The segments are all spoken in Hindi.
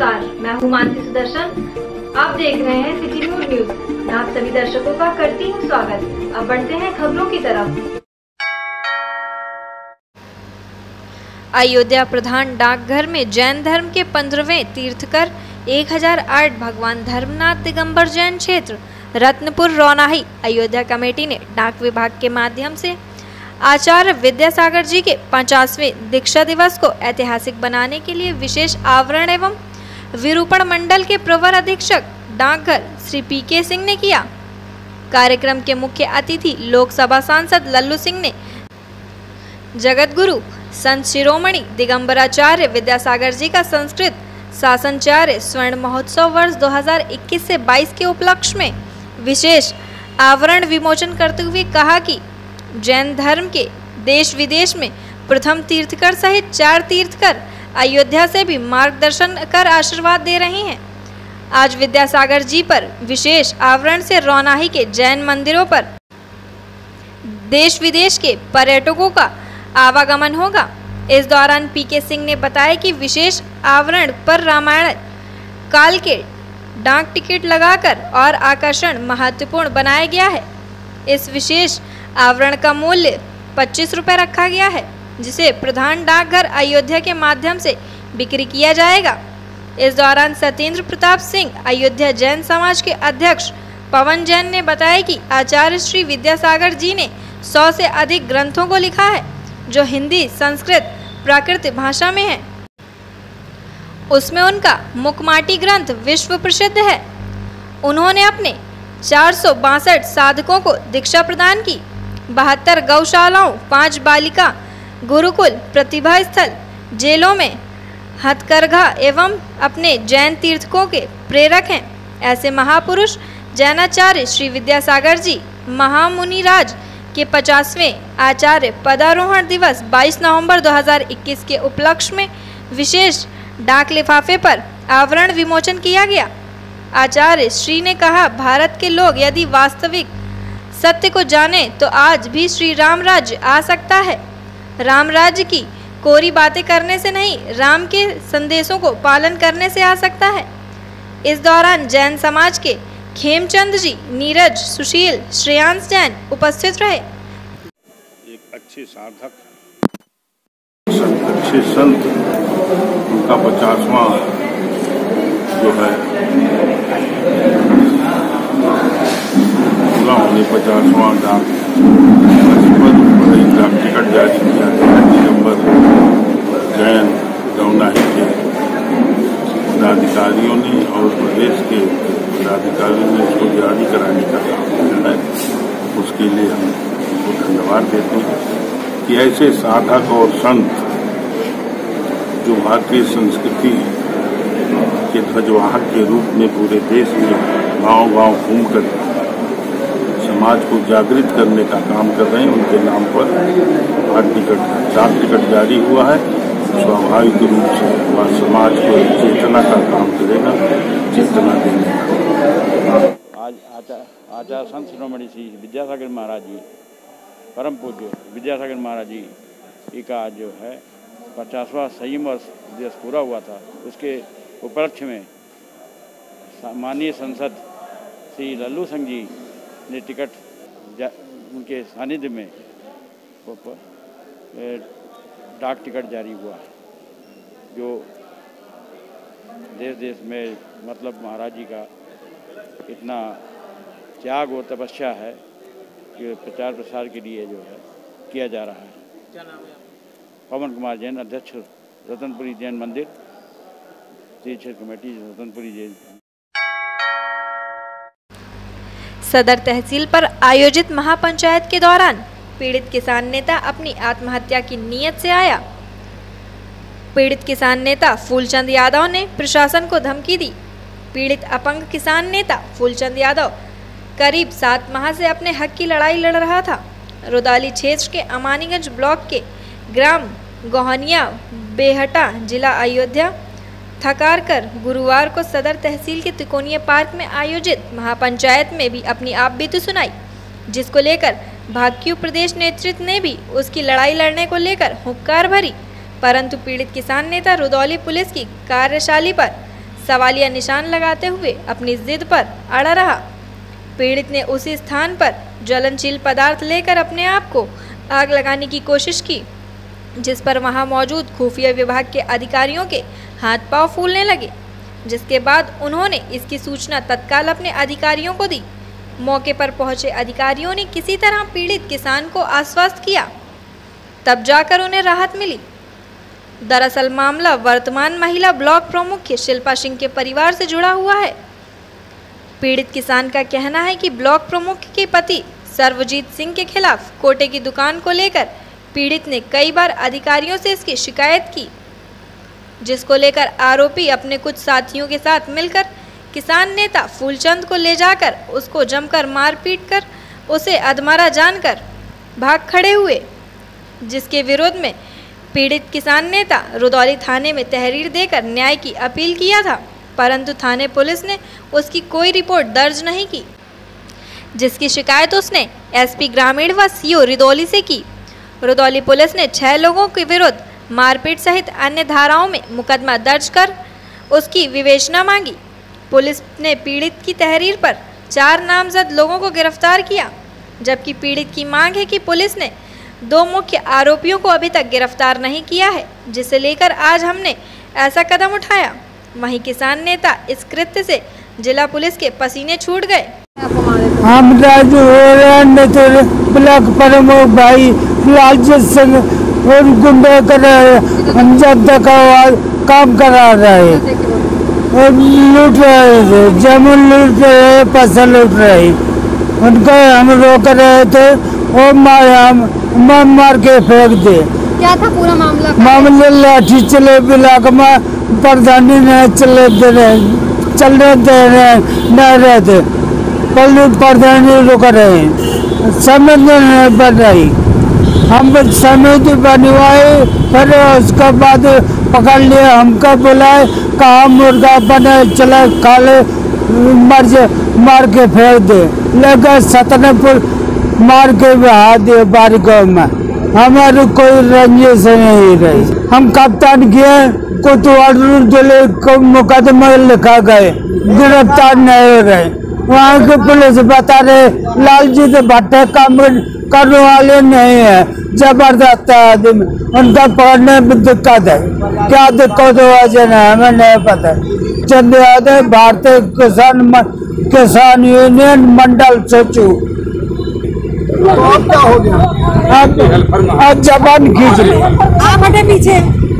नमस्कार, मैं हूँ मानसी सुदर्शन। आप देख रहे हैं सिटी मूड न्यूज। मैं आप सभी दर्शकों का करती हूँ स्वागत। अब बढ़ते हैं खबरों की तरफ। अयोध्या प्रधान डाकघर में जैन धर्म के 15वें तीर्थकर 1008 भगवान धर्मनाथ दिगंबर जैन क्षेत्र रत्नपुर रौनाही अयोध्या कमेटी ने डाक विभाग के माध्यम से आचार्य विद्यासागर जी के 50वें दीक्षा दिवस को ऐतिहासिक बनाने के लिए विशेष आवरण एवं विरूपण मंडल के प्रवर अधीक्षक डाकघर श्री पीके सिंह ने किया। कार्यक्रम के मुख्य अतिथि लोकसभा सांसद लल्लू सिंह ने जगत गुरु संत शिरोमणि दिगंबराचार्य विद्यासागर जी का संस्कृत शासनाचार्य स्वर्ण महोत्सव वर्ष 2021 से 22 के उपलक्ष्य में विशेष आवरण विमोचन करते हुए कहा कि जैन धर्म के देश विदेश में प्रथम तीर्थकर सहित 4 तीर्थकर अयोध्या से भी मार्गदर्शन कर आशीर्वाद दे रहे हैं। आज विद्यासागर जी पर विशेष आवरण से रौनाही के जैन मंदिरों पर देश विदेश के पर्यटकों का आवागमन होगा। इस दौरान पीके सिंह ने बताया कि विशेष आवरण पर रामायण काल के डाक टिकट लगाकर और आकर्षण महत्वपूर्ण बनाया गया है। इस विशेष आवरण का मूल्य 25 रुपये रखा गया है, जिसे प्रधान डाकघर अयोध्या के माध्यम से बिक्री किया जाएगा। इस दौरान सत्येंद्र प्रताप सिंह अयोध्या जैन समाज के अध्यक्ष पवन जैन ने बताया कि आचार्य श्री विद्यासागर जी ने 100 से अधिक ग्रंथों को लिखा है, जो हिंदी, संस्कृत, प्राकृत भाषा में है। उसमें उनका मुखमाटी ग्रंथ विश्व प्रसिद्ध है। उन्होंने अपने 462 साधकों को दीक्षा प्रदान की। 72 गौशालाओं, 5 बालिका गुरुकुल, प्रतिभा स्थल, जेलों में हथकरघा एवं अपने जैन तीर्थकों के प्रेरक हैं। ऐसे महापुरुष जैनाचार्य श्री विद्यासागर जी महामुनिराज के 50वें आचार्य पदारोहण दिवस 22 नवंबर 2021 के उपलक्ष्य में विशेष डाक लिफाफे पर आवरण विमोचन किया गया। आचार्य श्री ने कहा, भारत के लोग यदि वास्तविक सत्य को जाने तो आज भी श्री राम राज्य आ सकता है। राम राज्य की कोरी बातें करने से नहीं, राम के संदेशों को पालन करने से आ सकता है। इस दौरान जैन समाज के खेमचंद जी, नीरज, सुशील, श्रेयांश जैन उपस्थित रहे। एक अच्छे साधक, अच्छे संत, उनका 50वां जो है पूरा होने 50वां डाक टिकट जारी किया गया। दिगंबर जैन रौनाही के पदाधिकारियों ने और प्रदेश के पदाधिकारियों ने इसको जारी कराने का काम किया है। उसके लिए हम उनको धन्यवाद देते हैं कि ऐसे साधक और संत जो भारतीय संस्कृति के ध्वजवाहक के रूप में पूरे देश में गांव-गांव घूमकर समाज को जागृत करने का काम कर रहे हैं, उनके नाम पर डाक टिकट जारी हुआ है। स्वाभाविक रूप से वह समाज को चेतना का काम करेगा, चेतना देने का। आज आचार्य संत शिरोमणि श्री विद्यासागर महाराज जी, परम पूज्य विद्यासागर महाराज जी का आज जो है 50वां संयम वर्ष दिवस पूरा हुआ था। उसके उपलक्ष्य में माननीय सांसद श्री लल्लू सिंह जी ने टिकट उनके सानिध्य में डाक टिकट जारी हुआ है, जो देश देश में मतलब महाराज जी का इतना त्याग और तपस्या है कि प्रचार प्रसार के लिए जो है किया जा रहा है। क्या नाम है? पवन कुमार जैन, अध्यक्ष रतनपुरी जैन मंदिर, तीर्थ कमेटी रतनपुरी जैन। सदर तहसील पर आयोजित महापंचायत के दौरान पीड़ित किसान नेता अपनी आत्महत्या की नीयत से आया। पीड़ित किसान नेता फूलचंद यादव ने प्रशासन को धमकी दी। पीड़ित अपंग किसान नेता फूलचंद यादव करीब 7 माह से अपने हक की लड़ाई लड़ रहा था। रुदाली क्षेत्र के अमानीगंज ब्लॉक के ग्राम गोहनिया बेहटा जिला अयोध्या थकार कर गुरुवार को सदर तहसील के तिकोनिया पार्क में आयोजित महापंचायत में भी अपनी आपबीती सुनाई, जिसको लेकर भाजपा प्रदेश नेतृत्व ने भी उसकी लड़ाई लड़ने को लेकर हुंकार भरी। परंतु पीड़ित किसान नेता रुदौली पुलिस की कार्यशाली पर सवालिया निशान लगाते हुए अपनी जिद पर अड़ा रहा। पीड़ित ने उसी स्थान पर ज्वलनशील पदार्थ लेकर अपने आप को आग लगाने की कोशिश की, जिस पर वहां मौजूद खुफिया विभाग के अधिकारियों के हाथ पांव फूलने लगे, जिसके बाद उन्होंने इसकी सूचना तत्काल अपने अधिकारियों को दी। मौके पर पहुंचे अधिकारियों ने किसी तरह पीड़ित किसान को आश्वस्त किया, तब जाकर उन्हें राहत मिली। दरअसल मामला वर्तमान महिला ब्लॉक प्रमुख शिल्पा सिंह के परिवार से जुड़ा हुआ है। पीड़ित किसान का कहना है कि ब्लॉक प्रमुख के पति सर्वजीत सिंह के खिलाफ कोटे की दुकान को लेकर पीड़ित ने कई बार अधिकारियों से इसकी शिकायत की, जिसको लेकर आरोपी अपने कुछ साथियों के साथ मिलकर किसान नेता फूलचंद को ले जाकर उसको जमकर मारपीट कर उसे अधमरा जानकर भाग खड़े हुए, जिसके विरोध में पीड़ित किसान नेता रुदौली थाने में तहरीर देकर न्याय की अपील किया था, परंतु थाने पुलिस ने उसकी कोई रिपोर्ट दर्ज नहीं की, जिसकी शिकायत उसने एसपी ग्रामीण व सीओ रुदौली से की। रुदौली पुलिस ने 6 लोगों के विरुद्ध मारपीट सहित अन्य धाराओं में मुकदमा दर्ज कर उसकी विवेचना मांगी। पुलिस ने पीड़ित की तहरीर पर 4 नामजद लोगों को गिरफ्तार किया, जबकि पीड़ित की मांग है कि पुलिस ने 2 मुख्य आरोपियों को अभी तक गिरफ्तार नहीं किया है, जिसे लेकर आज हमने ऐसा कदम उठाया। वहीं किसान नेता इस कृत्य से जिला पुलिस के पसीने छूट गए। हम ब्लॉक प्रमुख भाई लालजीत सिंह और गुंडे कर हम जब तक काम करा रहे और लूट रहे थे, जमीन लूट रहे, फसल लूट रहे, उनको हम रोक रहे थे और मार के फेंक दे। क्या था पूरा मामला? मामले लाठी चले ब्लॉक में प्रधानी ने चलने दे रहे न रहते, प्रधानी रुक रहे, समिति नहीं बन रही। हम समिति बनवाए, फिर उसके बाद पकड़ लिए, हमको बुलाए, कहा मुर्गा बने चले खा ले, मार के फेंक दे, लेकर सतनपुर मार के बहा दे बारिकों में। हमारी कोई रंजिश नहीं रही। हम कप्तान किए कोतवाल जिले को मुकदमा लिखा गए, गिरफ्तार नहीं हो रहे। वहाँ की पुलिस बता रहे लालजी से भट्टे काम करने वाले नहीं है, जबरदस्त आदमी, उनका पकड़ने में दिक्कत है। क्या दिक्कत वजह है हमें नहीं पता। चंद यादव भारतीय किसान यूनियन मंडल सचिव। क्या हो गया? अब जबान खींच ली, आप हटे पीछे,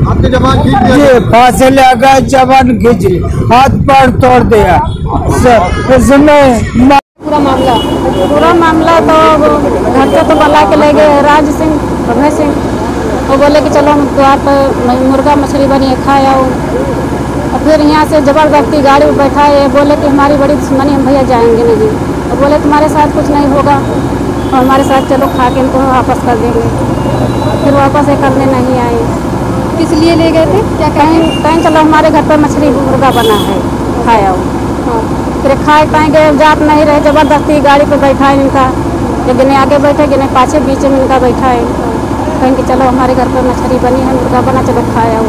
आपकी जबान खींच ली, फांसी लगा, जबान खींच ली, हाथ पैर तोड़ दिया। इसमें पूरा मामला तो घर से तो बुला के ले गए राज सिंह, अभय सिंह, वो बोले कि चलो हम द्वार पर मुर्गा मछली बनी है खाए आओ। और फिर यहाँ से ज़बरदस्ती गाड़ी में बैठाए, बोले कि हमारी बड़ी दुश्मनी, हम भैया जाएंगे नहीं। और बोले तुम्हारे साथ कुछ नहीं होगा और हमारे साथ चलो खा के इनको वापस कर देंगे। फिर वापस ये करने नहीं आए। किस लिए ले गए थे? क्या कहीं चलो हमारे घर पर मछली मुर्गा बना है खाए आओ। फिर खाए पाए गए, जात नहीं रहे, ज़बरदस्ती गाड़ी पर बैठाए इनका, गिने आगे बैठे गिने पाछे, बीच में इनका बैठाए। कहीं कि चलो हमारे घर पर मछली बनी है, मुर्गा बना, चलो खाए आओ।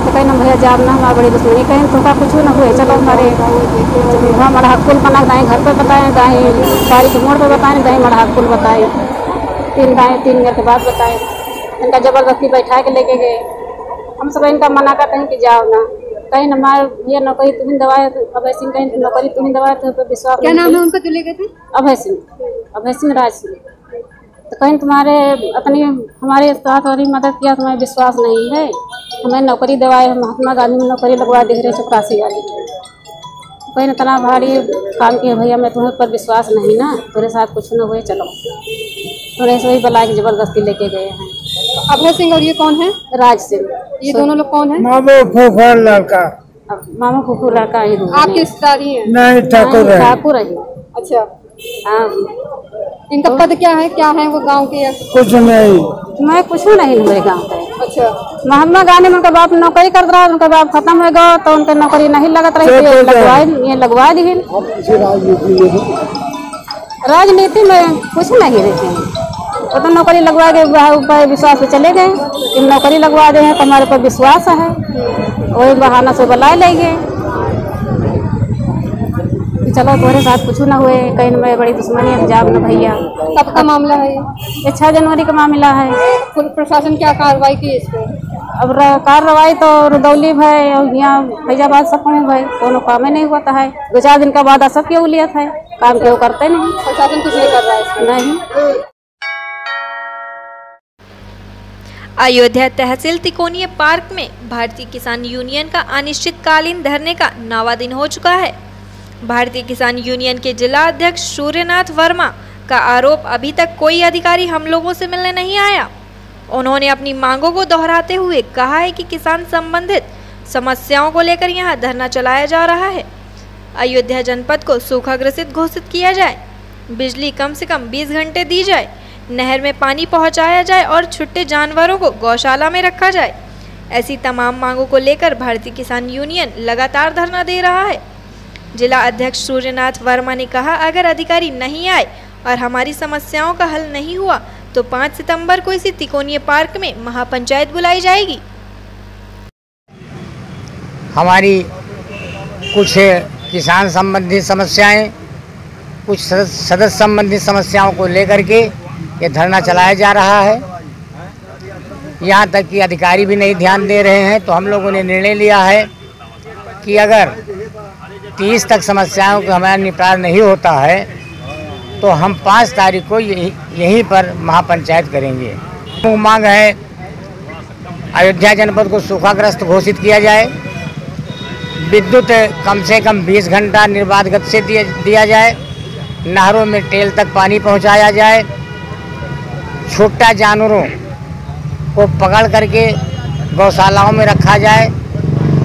तो कहीं ना भैया जाब ना, हमारी बड़ी दुश्मनी, कहीं तो का कुछ ना हुए, चलो हमारे हमारा हक पुल बना, दाएँ घर पर बताएँ, दाएँ गाड़ी के मोड़ पर बताएँ, दाएँ हमारा हक पुल बताएँ, 3 मिनट के बाद बताएँ। इनका ज़बरदस्ती बैठा के लेके गए। हम सब इनका मना करते हैं कि जाओ ना, कहीं न हमारे भैया नौकरी तुम्हें दवाए, अभय सिंह कहीं नौकरी तुम्हें दवाए, तो पर विश्वास। क्या नाम है उनका जो ले गए थे? अभय सिंह राज सिंह। तो कहीं तुम्हारे अपनी हमारे साथ और मदद किया, तुम्हें विश्वास नहीं है, हमें नौकरी दवाए, महात्मा गांधी में नौकरी लगवा दे रहे 84 वाली। कहीं न तना भारी काम किया भैया, मैं तुम्हें पर विश्वास नहीं ना, तेरे साथ कुछ न हुए, चलो तो ऐसे ही बुला के जबरदस्ती लेके गए हैं। अभय सिंह और ये कौन है? राज सिंह। ये दोनों लोग कौन है? मामू फूफा लड़का, मामा फूफू लड़का ही आपके रिश्तेदारी है? नहीं, ठाकुर है। अच्छा, हाँ। इनका पद क्या है वो गांव के? कुछ नहीं, मैं कुछ नहीं मेरे गाँव पे। अच्छा, महात्मा गांधी में उनका बाप नौकरी कर रहा, उनका बाप खत्म हो गया तो उनके नौकरी नहीं लगत रही, ये लगवा दी। राजनीति में कुछ नहीं रहते हैं, वो तो नौकरी लगवा के ऊपर विश्वास पे चले गए कि नौकरी लगवा दे हैं तो हमारे पर विश्वास है, वही बहाना से बुलाए ले गए। कि चलो तुम्हारे साथ कुछ ना हुए, कहीं में बड़ी दुश्मनी है, जाब न भैया। कब का मामला है ये 6 जनवरी का मामला है। प्रशासन क्या कार्रवाई की इस पर? अब कार्रवाई तो रुदौली भाई और यहाँ फैजाबाद सब में भाई कोनो काम नहीं हुआ है। 2-4 दिन का बाद सब क्यों लिया था, काम क्यों करते नहीं, प्रशासन कुछ नहीं कर रहा है नहीं। अयोध्या तहसील तिकोनिया पार्क में भारतीय किसान यूनियन का अनिश्चितकालीन धरने का 9वां दिन हो चुका है। भारतीय किसान यूनियन के जिला अध्यक्ष सूर्यनाथ वर्मा का आरोप, अभी तक कोई अधिकारी हम लोगों से मिलने नहीं आया। उन्होंने अपनी मांगों को दोहराते हुए कहा है कि किसान संबंधित समस्याओं को लेकर यहां धरना चलाया जा रहा है। अयोध्या जनपद को सूखाग्रसित घोषित किया जाए, बिजली कम से कम 20 घंटे दी जाए, नहर में पानी पहुंचाया जाए और छुट्टे जानवरों को गौशाला में रखा जाए। ऐसी तमाम मांगों को लेकर भारतीय किसान यूनियन लगातार धरना दे रहा है। जिला अध्यक्ष सूर्यनाथ वर्मा ने कहा, अगर अधिकारी नहीं आए और हमारी समस्याओं का हल नहीं हुआ तो 5 सितंबर को इसी तिकोनिया पार्क में महापंचायत बुलाई जाएगी। हमारी कुछ किसान संबंधी समस्याएं, कुछ सदस्य संबंधी समस्याओं को लेकर के ये धरना चलाया जा रहा है। यहाँ तक कि अधिकारी भी नहीं ध्यान दे रहे हैं, तो हम लोगों ने निर्णय लिया है कि अगर 30 तक समस्याओं का हमारा निपटारा नहीं होता है तो हम 5 तारीख को यहीं पर महापंचायत करेंगे। मांग है अयोध्या जनपद को सूखाग्रस्त घोषित किया जाए, विद्युत कम से कम 20 घंटा निर्बाध गति से दिया जाए, नहरों में टेल तक पानी पहुंचाया जाए, छोटा जानवरों को पकड़ करके गौशालाओं में रखा जाए।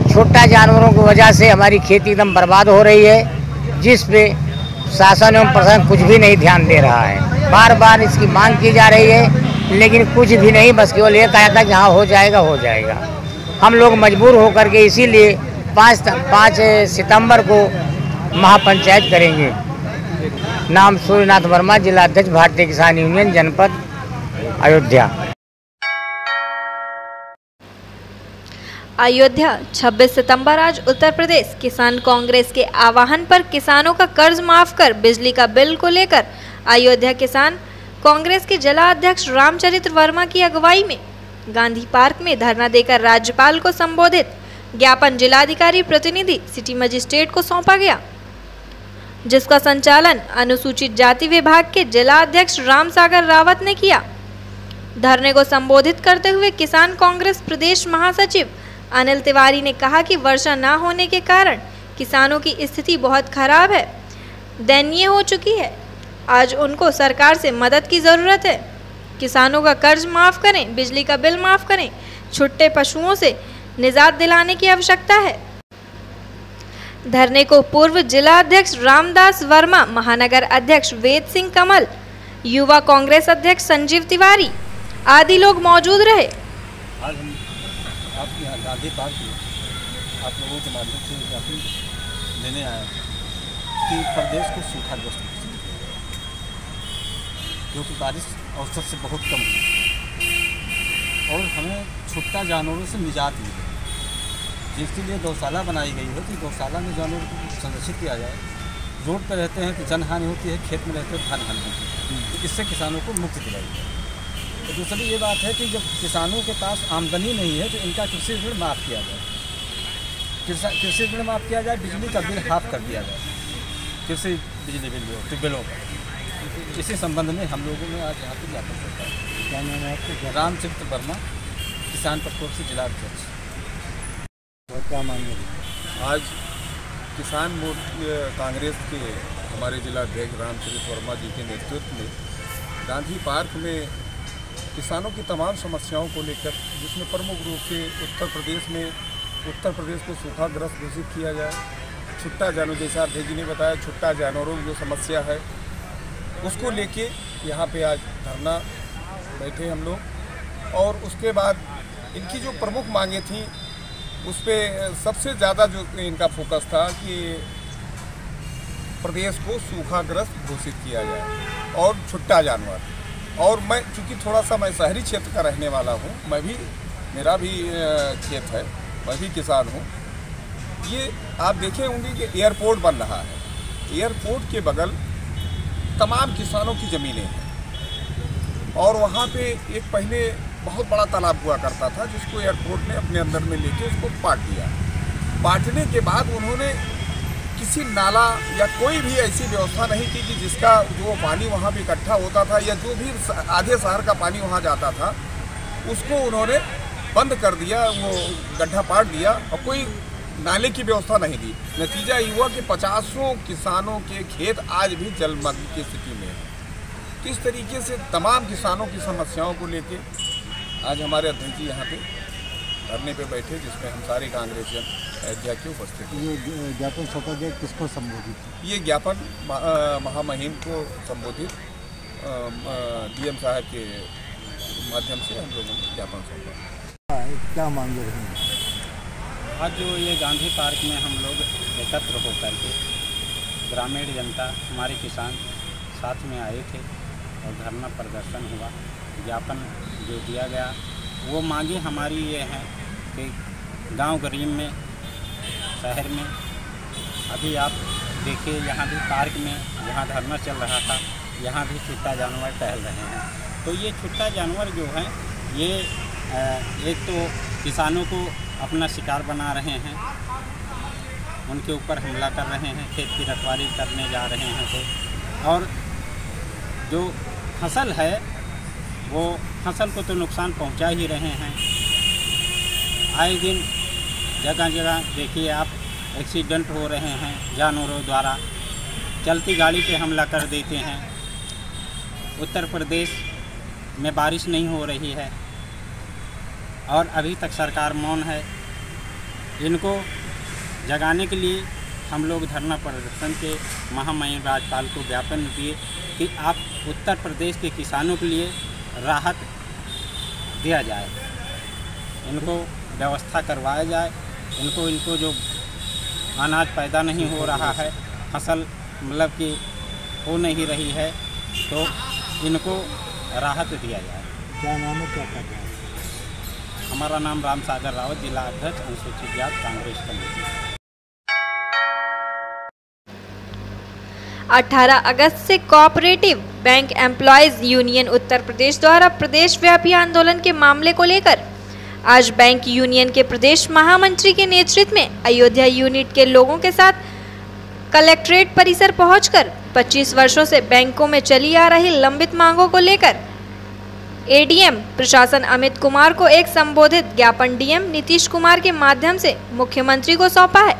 छोटा जानवरों की वजह से हमारी खेती एकदम बर्बाद हो रही है, जिस पे शासन एवं प्रशासन कुछ भी नहीं ध्यान दे रहा है। बार बार इसकी मांग की जा रही है, लेकिन कुछ भी नहीं, बस केवल ये कहा था कि हाँ हो जाएगा हो जाएगा। हम लोग मजबूर होकर के इसीलिए 5 सितंबर को महापंचायत करेंगे। नाम सूर्यनाथ वर्मा, जिला अध्यक्ष भारतीय किसान यूनियन जनपद अयोध्या। अयोध्या 26 सितंबर आज उत्तर प्रदेश किसान कांग्रेस के आह्वान पर किसानों का कर्ज माफ कर बिजली का बिल को लेकर अयोध्या किसान कांग्रेस के जिला अध्यक्ष रामचरित्र वर्मा की अगुवाई में गांधी पार्क में धरना देकर राज्यपाल को संबोधित ज्ञापन जिलाधिकारी प्रतिनिधि सिटी मजिस्ट्रेट को सौंपा गया, जिसका संचालन अनुसूचित जाति विभाग के जिला अध्यक्ष राम सागर रावत ने किया। धरने को संबोधित करते हुए किसान कांग्रेस प्रदेश महासचिव अनिल तिवारी ने कहा कि वर्षा न होने के कारण किसानों की स्थिति बहुत खराब है, दयनीय हो चुकी है। आज उनको सरकार से मदद की ज़रूरत है। किसानों का कर्ज माफ़ करें, बिजली का बिल माफ़ करें, छुट्टे पशुओं से निजात दिलाने की आवश्यकता है। धरने को पूर्व जिला अध्यक्ष रामदास वर्मा, महानगर अध्यक्ष वेद सिंह कमल, युवा कांग्रेस अध्यक्ष संजीव तिवारी आदि लोग मौजूद रहे। आज हम आपके यहाँ गांधी पार्क में आप लोगों के माध्यम से ज्ञापन देने आए कि प्रदेश को सूखाग्रस्त क्योंकि बारिश औसत से बहुत कम हुई और हमें छुट्टा जानवरों से निजात मिले, जिसके लिए गौशाला बनाई गई है कि गौशाला में जानवरों को संरक्षित किया जाए। रोड पर रहते हैं तो जनहानि होती है, खेत में रहते हैं धन हानि होती है, तो इससे किसानों को मुक्ति दिलाई जाए। तो दूसरी ये बात है कि जब किसानों के पास आमदनी नहीं है तो इनका कृषि ऋण माफ़ किया जाए, कृषि ऋण माफ़ किया जाए, बिजली का बिल हाफ कर दिया जाए, कृषि बिजली बिल ट्यूबवेलों का। इसी संबंध में हम लोगों ने आज यहाँ पर ज्ञापन सौंपा है। क्या नाम है आपको? रामचरित्र वर्मा, किसान प्रकोप से जिला अध्यक्ष। क्या मांगे? आज किसान मोर्चा कांग्रेस के हमारे जिला अध्यक्ष रामचरित्र वर्मा जी के नेतृत्व में गांधी पार्क में किसानों की तमाम समस्याओं को लेकर, जिसमें प्रमुख रूप से उत्तर प्रदेश को सूखाग्रस्त घोषित किया जाए, छुट्टा जानवर, जैसा अध्यक्ष जी ने बताया, छुट्टा जानवरों की जो समस्या है उसको लेके यहाँ पे आज धरना बैठे हम लोग। और उसके बाद इनकी जो प्रमुख मांगे थी उस पर सबसे ज़्यादा जो इनका फोकस था कि प्रदेश को सूखाग्रस्त घोषित किया जाए और छुट्टा जानवर। और मैं चूँकि थोड़ा सा मैं शहरी क्षेत्र का रहने वाला हूँ, मेरा भी खेत है, मैं भी किसान हूँ। ये आप देखे होंगे कि एयरपोर्ट बन रहा है, एयरपोर्ट के बगल तमाम किसानों की ज़मीनें हैं और वहाँ पे एक पहले बहुत बड़ा तालाब हुआ करता था जिसको एयरपोर्ट ने अपने अंदर में लेके उसको पाट दिया। पाटने के बाद उन्होंने किसी नाला या कोई भी ऐसी व्यवस्था नहीं की कि जिसका जो पानी वहाँ पे इकट्ठा होता था या जो भी आधे शहर का पानी वहाँ जाता था उसको उन्होंने बंद कर दिया, वो गड्ढा पाट दिया और कोई नाले की व्यवस्था नहीं दी। नतीजा ये हुआ कि 50 किसानों के खेत आज भी जलमग्न की स्थिति में है। किस तरीके से तमाम किसानों की समस्याओं को लेके आज हमारे अध्यक्ष जी यहाँ पे धरने पे बैठे, जिसमें हम सारे कांग्रेसियन अयोध्या के उपस्थित। ये ज्ञापन सौंपा गया किसको संबोधित? ये ज्ञापन महामहिम को संबोधित डीएम साहब के माध्यम से हम लोगों ने ज्ञापन सौंपा। क्या मांगे हैं? आज जो ये गांधी पार्क में हम लोग एकत्र होकर के ग्रामीण जनता, हमारे किसान साथ में आए थे और धरना प्रदर्शन हुआ। ज्ञापन जो दिया गया वो मांगे हमारी ये हैं कि गांव गरीब में, शहर में, अभी आप देखिए यहाँ भी पार्क में जहाँ धरना चल रहा था यहाँ भी छुट्टा जानवर टहल रहे हैं। तो ये छुट्टा जानवर जो हैं ये एक तो किसानों को अपना शिकार बना रहे हैं, उनके ऊपर हमला कर रहे हैं, खेत की रखवाली करने जा रहे हैं। तो और जो फसल है वो फसल को तो नुकसान पहुंचा ही रहे हैं। आए दिन जगह जगह देखिए आप एक्सीडेंट हो रहे हैं, जानवरों द्वारा चलती गाड़ी पे हमला कर देते हैं। उत्तर प्रदेश में बारिश नहीं हो रही है और अभी तक सरकार मौन है। इनको जगाने के लिए हम लोग धरना प्रदर्शन के महामहिम राज्यपाल को ज्ञापन दिए कि आप उत्तर प्रदेश के किसानों के लिए राहत दिया जाए, इनको व्यवस्था करवाया जाए। इनको जो अनाज पैदा नहीं हो रहा है, फसल मतलब कि हो नहीं रही है, तो इनको राहत दिया जाए। क्या नाम है, क्या करना है? हमारा नाम राम सागर रावत, जिला अध्यक्ष अनुसूचित जाति कांग्रेस कमेटी। 18 अगस्त से cooperative bank employees union Uttar Pradesh द्वारा प्रदेश व्यापी आंदोलन के मामले को लेकर आज बैंक यूनियन के प्रदेश महामंत्री के नेतृत्व में अयोध्या यूनिट के लोगों के साथ कलेक्ट्रेट परिसर पहुंचकर 25 वर्षों से बैंकों में चली आ रही लंबित मांगों को लेकर एडीएम प्रशासन अमित कुमार को एक संबोधित ज्ञापन डीएम नीतीश कुमार के माध्यम से मुख्यमंत्री को सौंपा है।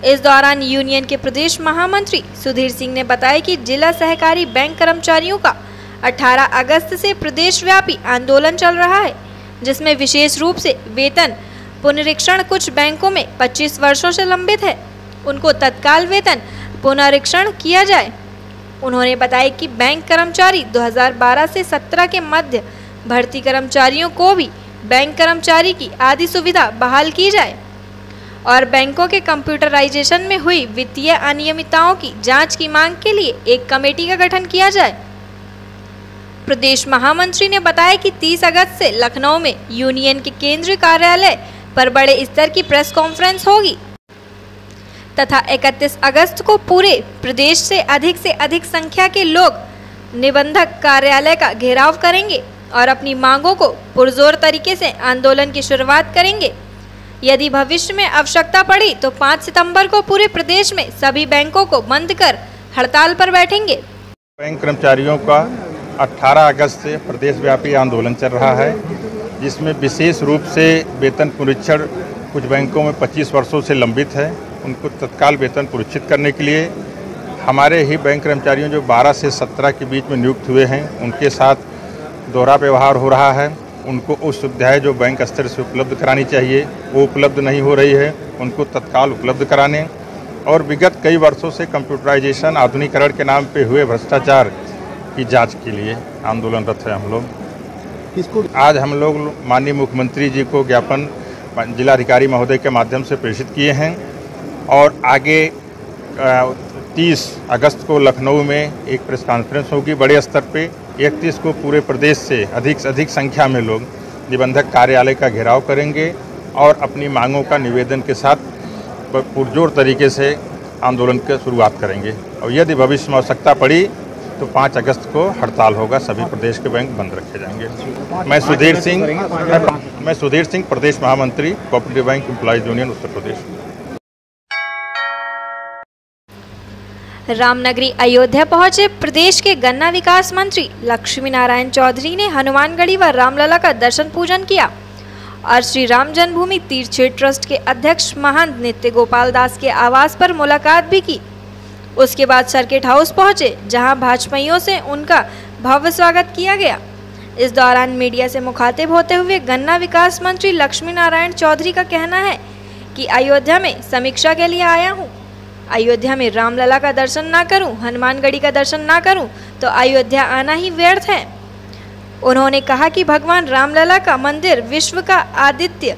इस दौरान यूनियन के प्रदेश महामंत्री सुधीर सिंह ने बताया कि जिला सहकारी बैंक कर्मचारियों का 18 अगस्त से प्रदेश व्यापी आंदोलन चल रहा है, जिसमें विशेष रूप से वेतन पुनरीक्षण कुछ बैंकों में 25 वर्षों से लंबित है, उनको तत्काल वेतन पुनरीक्षण किया जाए। उन्होंने बताया कि बैंक कर्मचारी 2012 से 17 के मध्य भर्ती कर्मचारियों को भी बैंक कर्मचारी की आदि सुविधा बहाल की जाए और बैंकों के कंप्यूटराइजेशन में हुई वित्तीय अनियमितताओं की जांच की मांग के लिए एक कमेटी का गठन किया जाए। प्रदेश महामंत्री ने बताया कि 30 अगस्त से लखनऊ में यूनियन के केंद्रीय कार्यालय पर बड़े स्तर की प्रेस कॉन्फ्रेंस होगी तथा 31 अगस्त को पूरे प्रदेश से अधिक संख्या के लोग निबंधक कार्यालय का घेराव करेंगे और अपनी मांगों को पुरजोर तरीके से आंदोलन की शुरुआत करेंगे। यदि भविष्य में आवश्यकता पड़ी तो 5 सितंबर को पूरे प्रदेश में सभी बैंकों को बंद कर हड़ताल पर बैठेंगे। बैंक कर्मचारियों का 18 अगस्त से प्रदेश व्यापी आंदोलन चल रहा है, जिसमें विशेष रूप से वेतन पुनरीक्षण कुछ बैंकों में 25 वर्षों से लंबित है, उनको तत्काल वेतन पुनरीक्षित करने के लिए हमारे ही बैंक कर्मचारियों जो 12 से 17 के बीच में नियुक्त हुए हैं, उनके साथ दोहरा व्यवहार हो रहा है। उनको उस सुविधाएं जो बैंक स्तर से उपलब्ध करानी चाहिए वो उपलब्ध नहीं हो रही है, उनको तत्काल उपलब्ध कराने और विगत कई वर्षों से कंप्यूटराइजेशन आधुनिकीकरण के नाम पे हुए भ्रष्टाचार की जांच के लिए आंदोलनरत है। हम लोग आज हम लोग माननीय मुख्यमंत्री जी को ज्ञापन जिलाधिकारी महोदय के माध्यम से प्रेषित किए हैं और आगे 30 अगस्त को लखनऊ में एक प्रेस कॉन्फ्रेंस होगी बड़े स्तर पे। 31 को पूरे प्रदेश से अधिक संख्या में लोग निबंधक कार्यालय का घेराव करेंगे और अपनी मांगों का निवेदन के साथ पुरजोर तरीके से आंदोलन की शुरुआत करेंगे और यदि भविष्य में आवश्यकता पड़ी तो 5 अगस्त को हड़ताल होगा, सभी प्रदेश के बैंक बंद रखे जाएंगे। मैं सुधीर सिंह प्रदेश महामंत्री cooperative bank employees union Uttar Pradesh. रामनगरी अयोध्या पहुंचे प्रदेश के गन्ना विकास मंत्री लक्ष्मी नारायण चौधरी ने हनुमानगढ़ी व रामलला का दर्शन पूजन किया और श्री राम जन्मभूमि तीर्थ क्षेत्र ट्रस्ट के अध्यक्ष महंत नित्य गोपाल दास के आवास पर मुलाकात भी की। उसके बाद सर्किट हाउस पहुंचे, जहां भाजपाइयों से उनका भव्य स्वागत किया गया। इस दौरान मीडिया से मुखातिब होते हुए गन्ना विकास मंत्री लक्ष्मी नारायण चौधरी का कहना है कि अयोध्या में समीक्षा के लिए आया हूं। अयोध्या में रामलला का दर्शन ना करूं, हनुमानगढ़ी का दर्शन ना करूं तो अयोध्या आना ही व्यर्थ है। उन्होंने कहा कि भगवान रामलला का मंदिर विश्व का आदित्य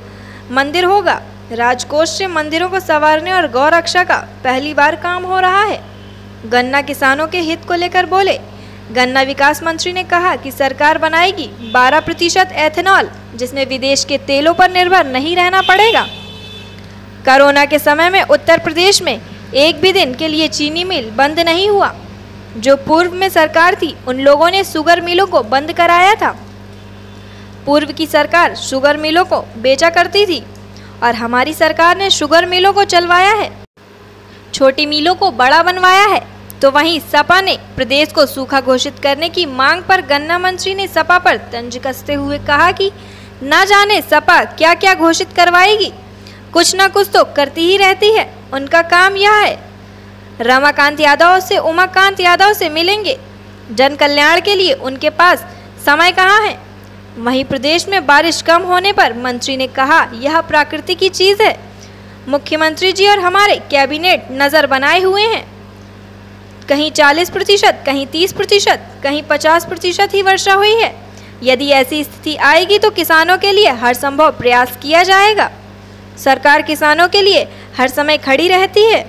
मंदिर होगा। राजकोष से मंदिरों को संवारने और गौ रक्षा का पहली बार काम हो रहा है। गन्ना किसानों के हित को लेकर बोले। गन्ना विकास मंत्री ने कहा कि सरकार बनाएगी 12% एथेनॉल, जिसमें विदेश के तेलों पर निर्भर नहीं रहना पड़ेगा। कोरोना के समय में उत्तर प्रदेश में एक भी दिन के लिए चीनी मिल बंद नहीं हुआ। जो पूर्व में सरकार थी उन लोगों ने शुगर मिलों को बंद कराया था। पूर्व की सरकार शुगर मिलों को बेचा करती थी और हमारी सरकार ने शुगर मिलों को चलवाया है, छोटी मिलों को बड़ा बनवाया है। तो वहीं सपा ने प्रदेश को सूखा घोषित करने की मांग पर गन्ना मंत्री ने सपा पर तंज कसते हुए कहा कि न जाने सपा क्या क्या घोषित करवाएगी, कुछ न कुछ तो करती ही रहती है। उनका काम यह है रमाकांत यादव से उमाकांत यादव से मिलेंगे, जन कल्याण के लिए उनके पास समय कहाँ है। वहीं प्रदेश में बारिश कम होने पर मंत्री ने कहा यह प्रकृति की चीज है। मुख्यमंत्री जी और हमारे कैबिनेट नजर बनाए हुए हैं। कहीं 40%, कहीं 30%, कहीं 50% ही वर्षा हुई है। यदि ऐसी स्थिति आएगी तो किसानों के लिए हर संभव प्रयास किया जाएगा। सरकार किसानों के लिए हर समय खड़ी रहती है।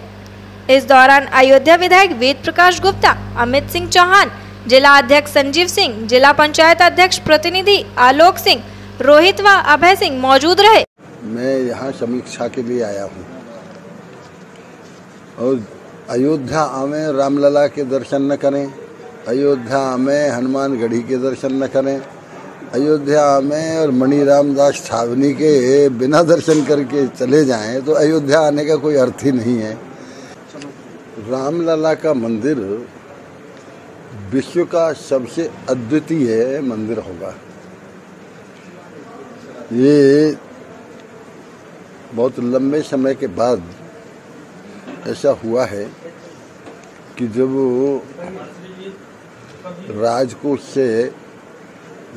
इस दौरान अयोध्या विधायक वेद प्रकाश गुप्ता, अमित सिंह चौहान, जिला अध्यक्ष संजीव सिंह, जिला पंचायत अध्यक्ष प्रतिनिधि आलोक सिंह, रोहित व अभय सिंह मौजूद रहे। मैं यहाँ समीक्षा के लिए आया हूँ और अयोध्या में रामलला के दर्शन न करें, अयोध्या में हनुमानगढ़ी के दर्शन न करें, अयोध्या में और मणि रामदास छावनी के बिना दर्शन करके चले जाएं तो अयोध्या आने का कोई अर्थ ही नहीं है। रामलला का मंदिर विश्व का सबसे अद्वितीय मंदिर होगा। ये बहुत लंबे समय के बाद ऐसा हुआ है कि जब राजकोष से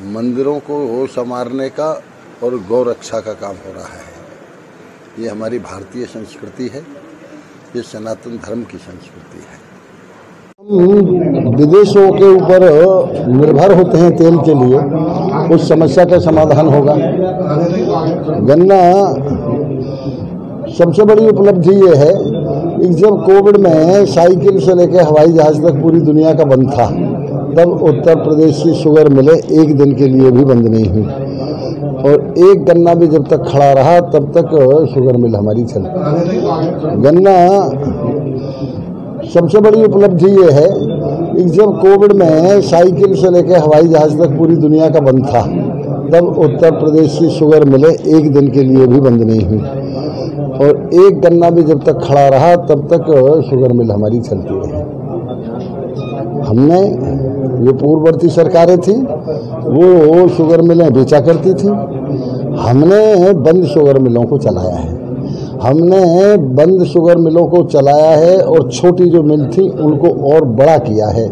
मंदिरों को संवारने का और गौ रक्षा का काम हो रहा है। ये हमारी भारतीय संस्कृति है, ये सनातन धर्म की संस्कृति है। हम विदेशों के ऊपर निर्भर होते हैं तेल के लिए, उस समस्या का समाधान होगा। गन्ना सबसे बड़ी उपलब्धि ये है कि जब कोविड में साइकिल से लेकर हवाई जहाज तक पूरी दुनिया का बंद था, तब उत्तर प्रदेश की शुगर मिलें एक दिन के लिए भी बंद नहीं हुई और एक गन्ना भी जब तक खड़ा रहा तब तक शुगर मिल हमारी चली। गन्ना सबसे बड़ी उपलब्धि ये है कि जब कोविड में साइकिल से लेकर हवाई जहाज तक पूरी दुनिया का बंद था, तब उत्तर प्रदेश की शुगर मिलें एक दिन के लिए भी बंद नहीं हुई और एक गन्ना भी जब तक खड़ा रहा तब तक शुगर मिल हमारी चलती रही। हमने जो पूर्ववर्ती सरकारें थी वो शुगर मिलें बेचा करती थी, हमने बंद शुगर मिलों को चलाया है। हमने बंद शुगर मिलों को चलाया है और छोटी जो मिल थी उनको और बड़ा किया है,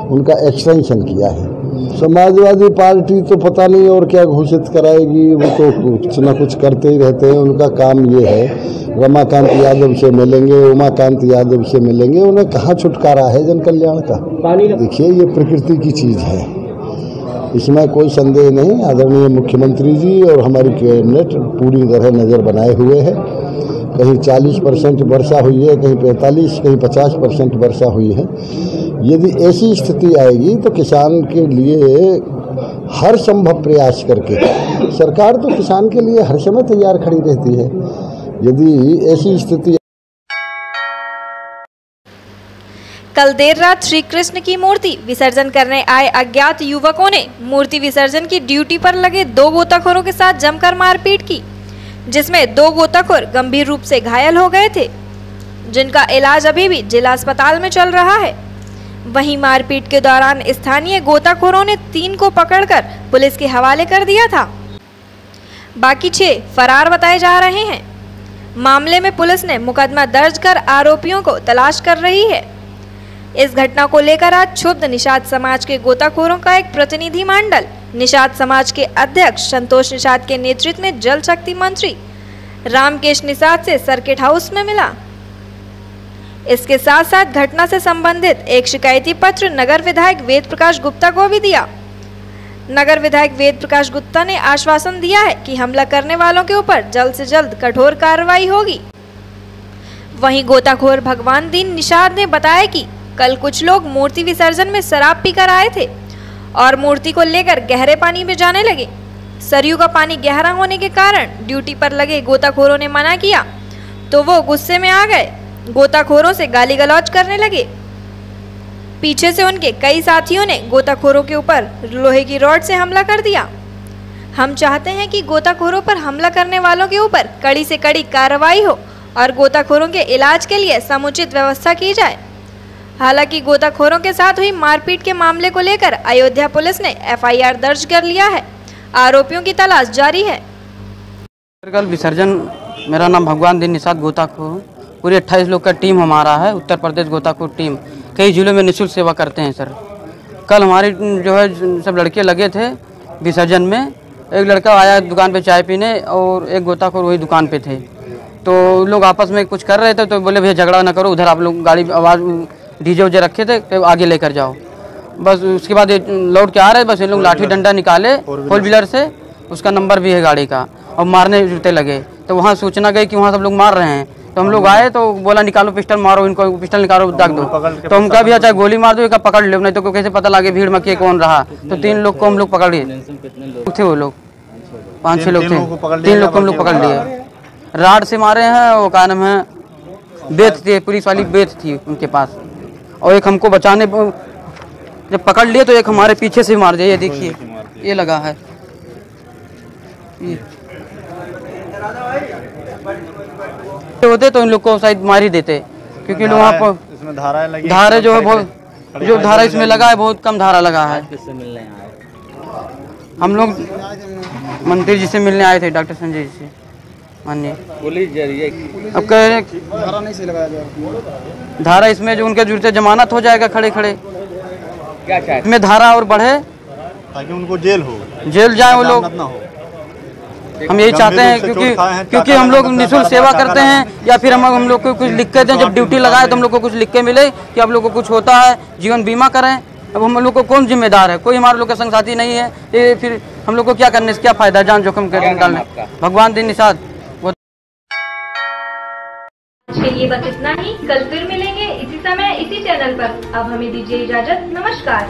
उनका एक्सटेंशन किया है। समाजवादी पार्टी तो पता नहीं और क्या घोषित कराएगी, वो तो कुछ ना कुछ करते ही रहते हैं। उनका काम ये है रमाकांत यादव से मिलेंगे, उमाकांत यादव से मिलेंगे, उन्हें कहाँ छुटकारा है जन कल्याण का। देखिए ये प्रकृति की चीज़ है, इसमें कोई संदेह नहीं। आदरणीय मुख्यमंत्री जी और हमारी कैबिनेट पूरी तरह नज़र बनाए हुए है। कहीं 40% वर्षा हुई है, कहीं 45, कहीं 50% वर्षा हुई है। यदि ऐसी स्थिति आएगी तो किसान के लिए हर संभव प्रयास करके, सरकार तो किसान के लिए हर समय तैयार खड़ी रहती है। यदि ऐसी स्थिति कल देर रात श्री कृष्ण की मूर्ति विसर्जन करने आए अज्ञात युवकों ने मूर्ति विसर्जन की ड्यूटी पर लगे 2 गोताखोरों के साथ जमकर मारपीट की, जिसमें 2 गोताखोर गंभीर रूप से घायल हो गए थे, जिनका इलाज अभी भी जिला अस्पताल में चल रहा है। वहीं मारपीट के दौरान स्थानीय गोताखोरों ने 3 को पकड़कर पुलिस के हवाले कर दिया था। बाकी 6 फरार बताए जा रहे हैं। मामले में पुलिस ने मुकदमा दर्ज कर आरोपियों को तलाश कर रही है। इस घटना को लेकर आज क्षुब्ध निषाद समाज के गोताखोरों का एक प्रतिनिधि मंडल निषाद समाज के अध्यक्ष संतोष निषाद के नेतृत्व में जल शक्ति मंत्री रामकेश निषाद से सर्किट हाउस में मिला। इसके साथ साथ घटना से संबंधित एक शिकायती पत्र नगर विधायक वेद प्रकाश गुप्ता को भी दिया। नगर विधायक वेद प्रकाश गुप्ता ने आश्वासन दिया है कि हमला करने वालों के ऊपर जल्द से जल्द कठोर कार्रवाई होगी। वहीं गोताखोर भगवान दीन निषाद ने बताया कि कल कुछ लोग मूर्ति विसर्जन में शराब पीकर आए थे और मूर्ति को लेकर गहरे पानी में जाने लगे। सरयू का पानी गहरा होने के कारण ड्यूटी पर लगे गोताखोरों ने मना किया तो वो गुस्से में आ गए, गोताखोरों से गाली गलौज करने लगे। पीछे से उनके कई साथियों ने गोताखोरों के ऊपर लोहे की रॉड से हमला कर दिया। हम चाहते हैं कि गोताखोरों पर हमला करने वालों के ऊपर कड़ी से कड़ी कार्रवाई हो और गोताखोरों के इलाज के लिए समुचित व्यवस्था की जाए। हालांकि गोताखोरों के साथ हुई मारपीट के मामले को लेकर अयोध्या पुलिस ने एफआईआर दर्ज कर लिया है। आरोपियों की तलाश जारी है। कल विसर्जन, मेरा नाम भगवान दीन निषाद गोताखोर, पूरी 28 लोग का टीम हमारा है। उत्तर प्रदेश गोताखोर टीम कई जिलों में निःशुल्क सेवा करते हैं सर। कल हमारी जो है सब लड़के लगे थे विसर्जन में। एक लड़का आया दुकान पे चाय पीने और एक गोताखोर वही दुकान पे थे, तो लोग आपस में कुछ कर रहे थे तो बोले भैया झगड़ा ना करो, उधर आप लोग गाड़ी आवाज़ डीजे उजे रखे थे तो आगे लेकर जाओ। बस उसके बाद लौट के आ रहे, बस ये लोग लाठी डंडा निकाले 4 व्हीलर से, उसका नंबर भी है गाड़ी का, और मारने जुटे लगे। तो वहाँ सूचना गई कि वहाँ सब लोग मार रहे हैं, तो हम लोग आए तो बोला निकालो पिस्टल, मारो इनको, पिस्टल निकालो दाग दो। तो हम कहा भी अच्छा गोली मार दो, एक पकड़ लो, नहीं तो कैसे पता लगे भीड़ में के कौन रहा। तो 3 लोग को हम लोग पकड़ लिए थे, वो लोग 5-6 लोग थे, 3 लोग को हम लोग पकड़ लिए। राड से मारे हैं, वो क्या नाम है, बेत थी, पुलिस वाली बेत थी उनके पास, और एक हमको बचाने जब पकड़ लिए तो एक हमारे पीछे से मार दिया। ये देखिए ये लगा है, होते तो इन लोग को शायद मार ही देते, क्योंकि लोग वहाँ पर धारा जो है बहुत, जो धारा इसमें लगा है बहुत कम धारा लगा है। हम लोग मंत्री जी से मिलने आए थे, डॉक्टर संजय जी से माननीय। अब कह रहे धारा नहीं से लगाया जाए, धारा इसमें जो उनके जुर्ते जमानत हो जाएगा खड़े खड़े, इसमें धारा और बढ़े ताकि उनको जेल जाए वो लोग। हम यही चाहते हैं, क्योंकि हम लोग निःशुल्क सेवा करते हैं, या फिर हम लोग को कुछ लिख के दें, जब ड्यूटी लगाए तो हम लोग को कुछ लिख के मिले कि आप लोग को कुछ होता है जीवन बीमा करें। अब हम लोग को कौन जिम्मेदार है, कोई हमारे लोग का संग साथी नहीं है, ये फिर हम लोग को क्या करने से क्या फायदा, जान जोखिम कर डालने। भगवान दीन निषाद। के लिए बस इतना ही, कल फिर मिलेंगे इसी समय इसी चैनल पर। अब हमें दीजिए इजाजत, नमस्कार।